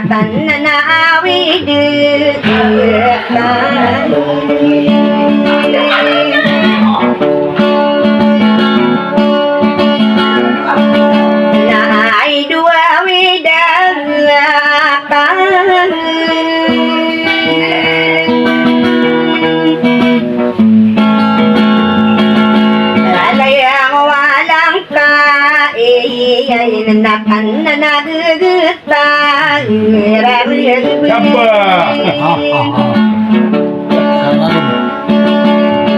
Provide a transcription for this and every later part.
Natan na naawid naay duawid alayang walang kaiyay nanakan na nagugutang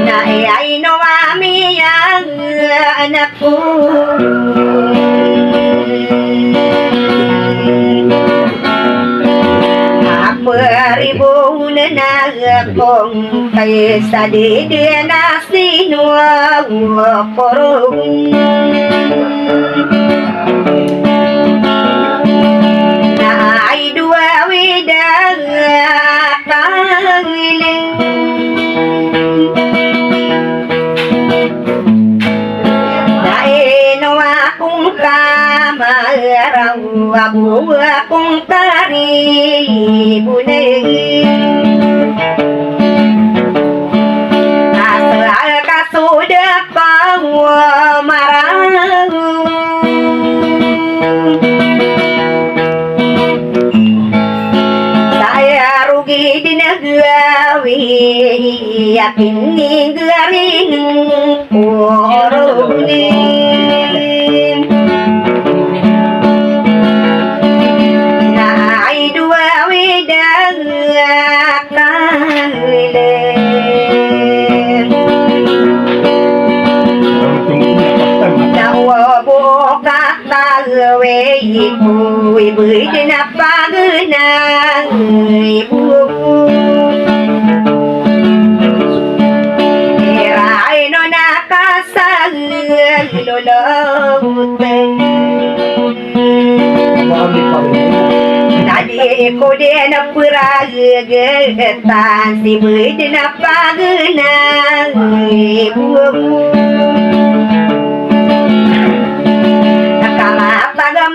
naay no ami ang anak ko Ribu na akong kay sa didi na sinuwa porong naay dua widang pangiling naay no akong kamaraw abu akong asal kasudah kau marah saya rugi di negeri yakin negeri orang Kui bưởi trên áp ba người nàng buông ai nó na ca sa lo lo tadi ko dia na pura getan si bưởi trên áp ba người nàng buông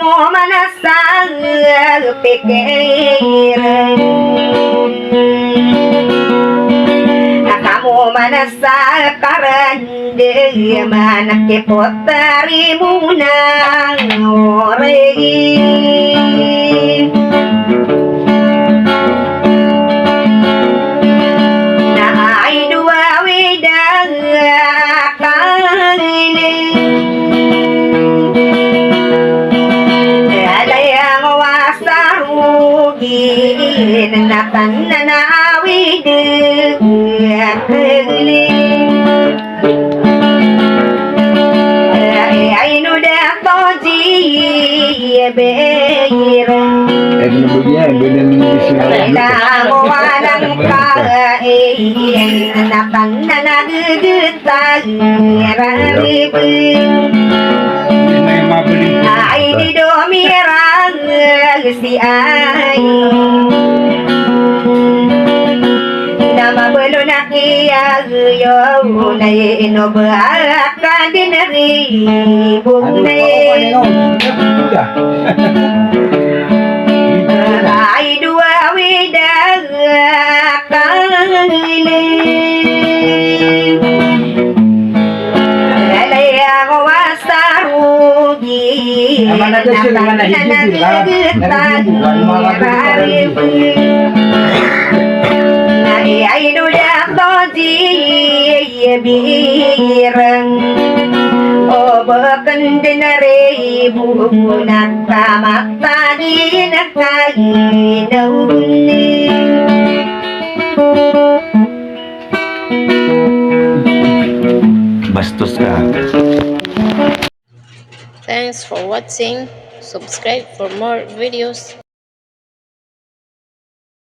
mo manasang pikir kamu manasa karande manak ke potari munang oregi na ay dua widang natan na naawid ay no da toji beira mo walang kain natan na nagugutang ay di domirang si ay mabelo na kiyayo na inobaka dinari bunay ay dua widang kangiling alayang wasarugi ay dudak doji birang o bakan dinare bunak tamak tadi nakagi dauni bastos ka. Thanks for watching. Subscribe for more videos.